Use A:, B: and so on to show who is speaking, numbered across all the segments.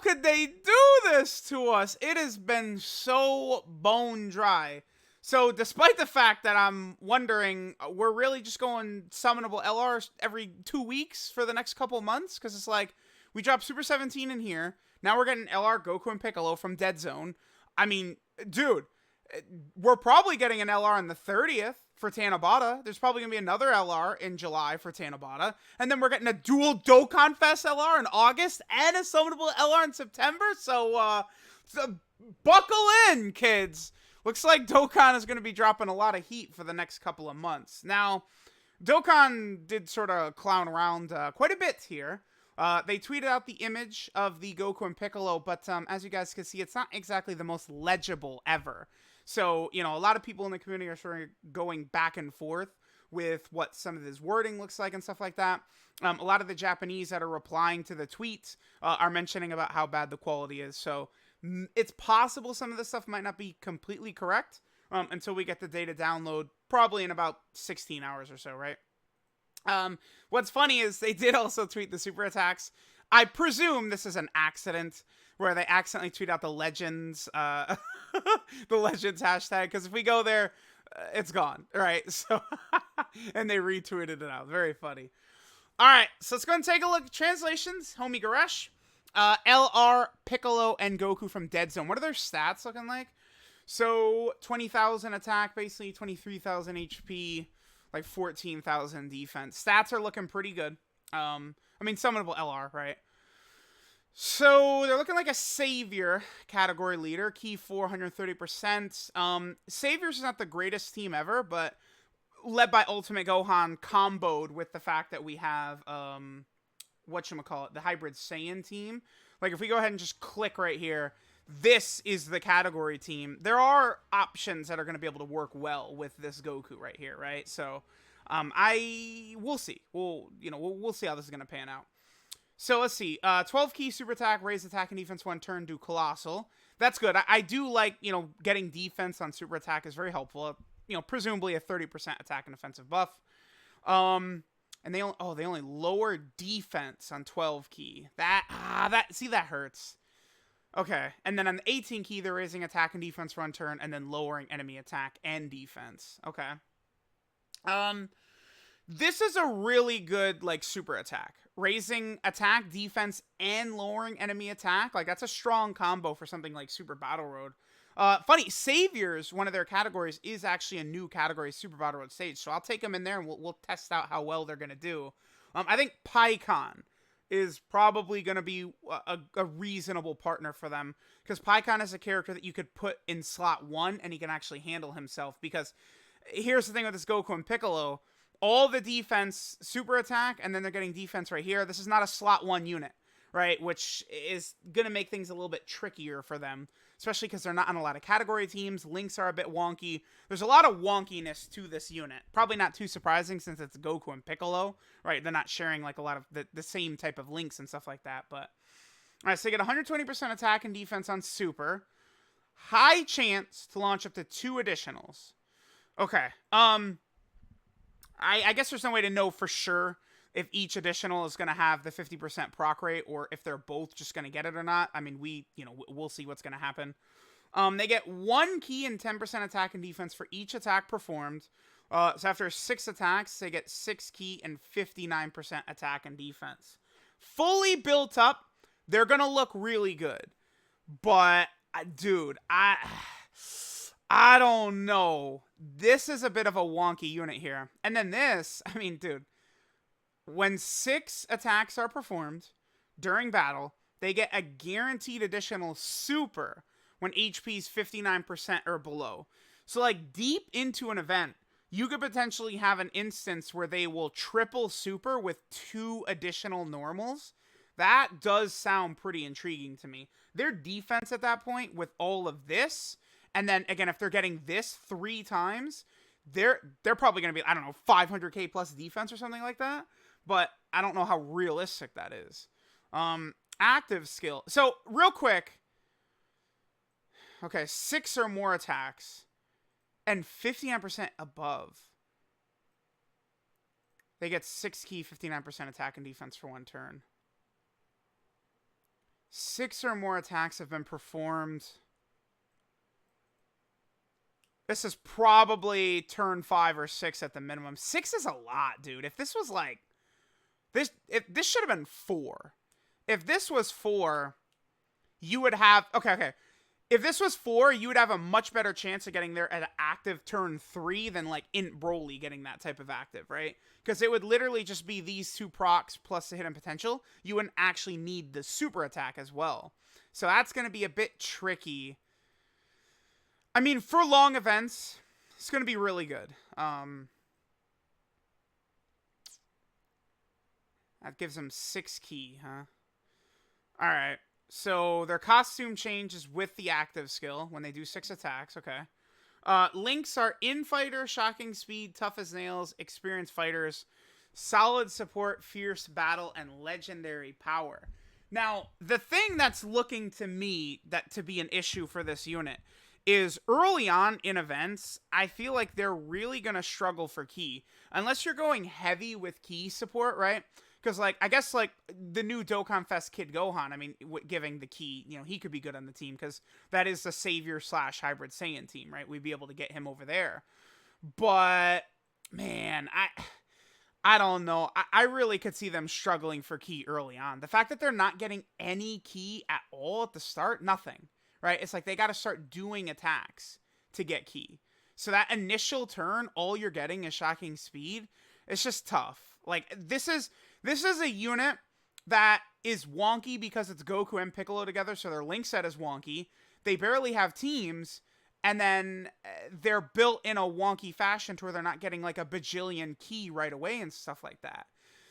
A: could they do this to us? It has been so bone dry. So despite the fact that I'm wondering, we're really just going summonable LRs every 2 weeks for the next couple months? Because it's like, we dropped Super 17 in here. Now we're getting LR Goku and Piccolo from Dead Zone. I mean, dude, we're probably getting an LR on the 30th for Tanabata. There's probably going to be another LR in July for Tanabata. And then we're getting a dual Dokkan Fest LR in August and a summonable LR in September. So buckle in, kids. Looks like Dokkan is going to be dropping a lot of heat for the next couple of months. Now, Dokkan did sort of clown around quite a bit here. They tweeted out the image of the Goku and Piccolo, but as you guys can see, it's not exactly the most legible ever. So, you know, a lot of people in the community are sort of going back and forth with what some of this wording looks like and stuff like that. A lot of the Japanese that are replying to the tweets are mentioning about how bad the quality is. So it's possible some of this stuff might not be completely correct until we get the data download, probably in about 16 hours or so, right? What's funny is they did also tweet the super attacks. I presume this is an accident where they accidentally tweet out the Legends, the Legends hashtag. Because if we go there, it's gone. Right? So, and they retweeted it out. Very funny. All right. So let's go and take a look at translations. Homie Garesh, LR, Piccolo, and Goku from Dead Zone. What are their stats looking like? So 20,000 attack, basically 23,000 HP. Like 14,000 defense. Stats are looking pretty good. I mean, summonable LR, right? So they're looking like a Savior category leader. Key 430%. Saviors is not the greatest team ever, but led by Ultimate Gohan, comboed with the fact that we have, whatchamacallit, the Hybrid Saiyan team. Like, if we go ahead and just click right here, this is the category team. There are options that are going to be able to work well with this Goku right here, right? So, we'll see. We'll see how this is going to pan out. So let's see. 12 key super attack, raise attack and defense 1 turn, do colossal. That's good. I do like, getting defense on super attack is very helpful. Presumably a 30% attack and offensive buff. And they only lower defense on 12 key. That hurts. Okay, and then on the 18 key, they're raising attack and defense for 1 turn, and then lowering enemy attack and defense. Okay. This is a really good, super attack. Raising attack, defense, and lowering enemy attack. That's a strong combo for something like Super Battle Road. Funny, Saviors, one of their categories, is actually a new category, Super Battle Road stage, so I'll take them in there, and we'll test out how well they're going to do. I think Pikkon is probably going to be a reasonable partner for them, because Pikkon is a character that you could put in slot 1 and he can actually handle himself, because here's the thing with this Goku and Piccolo, all the defense, super attack, and then they're getting defense right here. This is not a slot 1 unit, right, which is going to make things a little bit trickier for them, especially because they're not on a lot of category teams. Links are a bit wonky. There's a lot of wonkiness to this unit. Probably not too surprising since it's Goku and Piccolo, right? They're not sharing a lot of the same type of links and stuff like that. But all right, so you get 120% attack and defense on super. High chance to launch up to 2 additionals. Okay. I guess there's no way to know for sure if each additional is going to have the 50% proc rate, or if they're both just going to get it or not. I mean, we'll see what's going to happen. They get 1 key and 10% attack and defense for each attack performed. So after 6 attacks, they get 6 key and 59% attack and defense. Fully built up, they're going to look really good. But, dude, I don't know. This is a bit of a wonky unit here. And then this, I mean, dude, when 6 attacks are performed during battle, they get a guaranteed additional super when HP is 59% or below. So, deep into an event, you could potentially have an instance where they will triple super with 2 additional normals. That does sound pretty intriguing to me. Their defense at that point with all of this, and then again, if they're getting this 3 times, they're probably going to be, I don't know, 500k plus defense or something like that. But I don't know how realistic that is. Active skill. So real quick. Okay, 6 or more attacks and 59% above. They get 6 key, 59% attack and defense for 1 turn. 6 or more attacks have been performed. This is probably turn 5 or 6 at the minimum. 6 is a lot, dude. If this was like this should have been 4. If this was 4, you would have okay. If this was 4, you would have a much better chance of getting there at an active turn 3 than like Int Broly getting that type of active, right? Because it would literally just be these 2 procs plus the hidden potential. You wouldn't actually need the super attack as well. So that's going to be a bit tricky. I mean, for long events, it's going to be really good. That gives them 6 key, huh? Alright. So their costume changes with the active skill when they do 6 attacks. Okay. Links are in-fighter, shocking speed, tough as nails, experienced fighters, solid support, fierce battle, and legendary power. Now, the thing that's looking to me to be an issue for this unit is early on in events, I feel like they're really going to struggle for key. Unless you're going heavy with key support, right? Because, like, I guess, like, the new Dokkan Fest Kid Gohan, I mean, giving the key, you know, he could be good on the team because that is the Savior / Hybrid Saiyan team, right? We'd be able to get him over there. But, man, I don't know. I really could see them struggling for key early on. The fact that they're not getting any key at all at the start, nothing, right? It's like they got to start doing attacks to get key. So that initial turn, all you're getting is shocking speed. It's just tough. Like, this is a unit that is wonky because it's Goku and Piccolo together, so their link set is wonky. They barely have teams, and then they're built in a wonky fashion to where they're not getting like a bajillion key right away and stuff like that.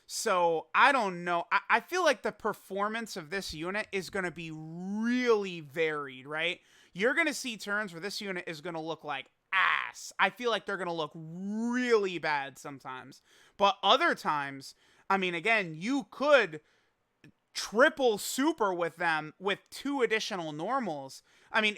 A: So, I don't know. I feel like the performance of this unit is going to be really varied, right? You're going to see turns where this unit is going to look like ass. I feel like they're going to look really bad sometimes. But other times, I mean, again, you could triple super with them with 2 additional normals. I mean,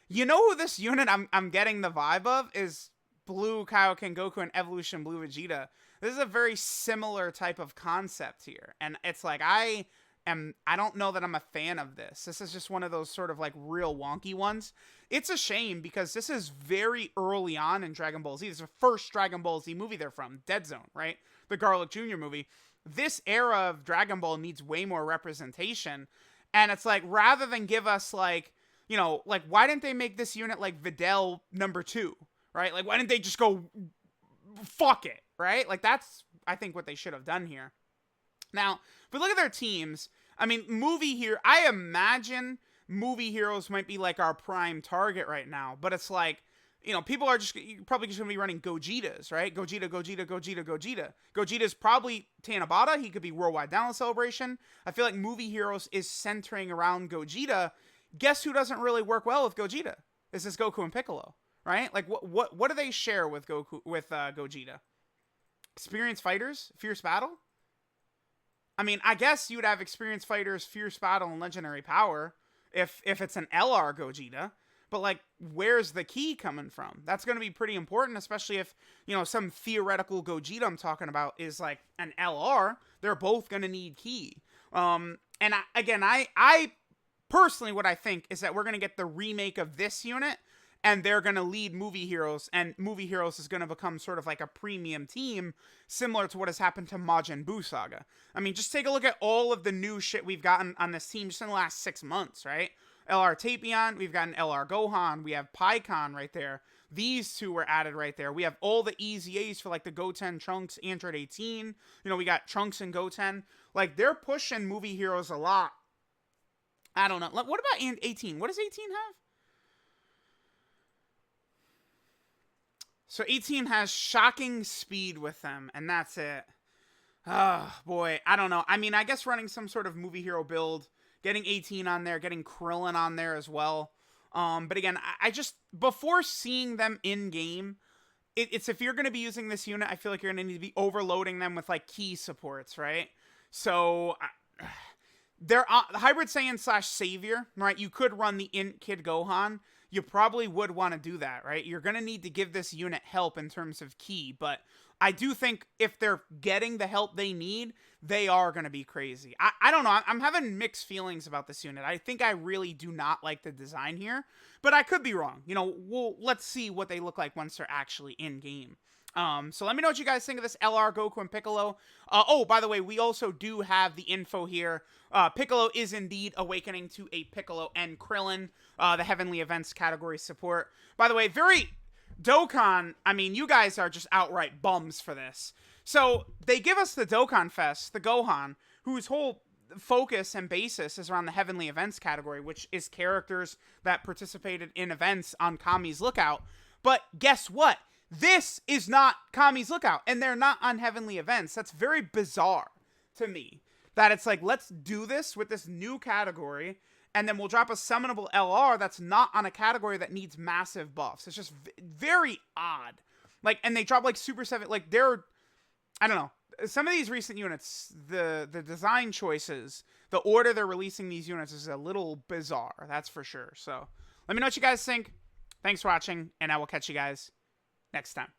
A: you know who this unit I'm getting the vibe of is Blue Kaioken Goku and Evolution Blue Vegeta. This is a very similar type of concept here. And it's like, I don't know that I'm a fan of this. This is just one of those sort of like real wonky ones. It's a shame because this is very early on in Dragon Ball Z. This is the first Dragon Ball Z movie they're from, Dead Zone, right? The Garlic Jr. movie. This era of Dragon Ball needs way more representation. And it's like, rather than give us like, you know, like, why didn't they make this unit like Videl number 2, right? Like, why didn't they just go, fuck it, right? Like, that's, I think, what they should have done here. Now, if we look at their teams, I mean, movie here, I imagine movie heroes might be like our prime target right now, but it's like, you know, people are probably just going to be running Gogetas, right? Gogeta. Gogeta's probably Tanabata. He could be Worldwide Download Celebration. I feel like movie heroes is centering around Gogeta. Guess who doesn't really work well with Gogeta? This is Goku and Piccolo, right? Like, what do they share with Gogeta? Experienced fighters, fierce battle. I mean, I guess you would have experienced fighters, fierce battle, and legendary power if it's an LR Gogeta. But, like, where's the key coming from? That's going to be pretty important, especially if, you know, some theoretical Gogeta I'm talking about is, like, an LR. They're both going to need key. And, I personally, what I think is that we're going to get the remake of this unit, and they're going to lead Movie Heroes, and Movie Heroes is going to become sort of like a premium team, similar to what has happened to Majin Buu Saga. I mean, just take a look at all of the new shit we've gotten on this team just in the last 6 months, right? LR Tapion, we've got an LR Gohan, we have Pikkon right there. These 2 were added right there. We have all the EZAs for like the Goten, Trunks, Android 18. You know, we got Trunks and Goten. Like, they're pushing Movie Heroes a lot. I don't know. What about 18? What does 18 have? So 18 has shocking speed with them, and that's it. Oh, boy. I don't know. I mean, I guess running some sort of movie hero build, getting 18 on there, getting Krillin on there as well. But again, I just, before seeing them in-game, it's if you're going to be using this unit, I feel like you're going to need to be overloading them with, like, key supports, right? So, they're the Hybrid Saiyan / Savior, right? You could run the Int Kid Gohan. You probably would want to do that, right? You're going to need to give this unit help in terms of key, but I do think if they're getting the help they need, they are going to be crazy. I don't know. I'm having mixed feelings about this unit. I think I really do not like the design here, but I could be wrong. You know, let's see what they look like once they're actually in game. So let me know what you guys think of this LR, Goku, and Piccolo. Oh, by the way, we also do have the info here. Piccolo is indeed awakening to a Piccolo and Krillin, the Heavenly Events category support. By the way, Dokkan, I mean, you guys are just outright bums for this. So they give us the Dokkan Fest, the Gohan, whose whole focus and basis is around the Heavenly Events category, which is characters that participated in events on Kami's Lookout. But guess what? This is not Kami's Lookout, and they're not on Heavenly Events. That's very bizarre to me. That it's like, let's do this with this new category, and then we'll drop a summonable LR that's not on a category that needs massive buffs. It's just very odd. Like, and they drop like Super 7, like I don't know. Some of these recent units, the design choices, the order they're releasing these units is a little bizarre, that's for sure. So let me know what you guys think. Thanks for watching, and I will catch you guys next time.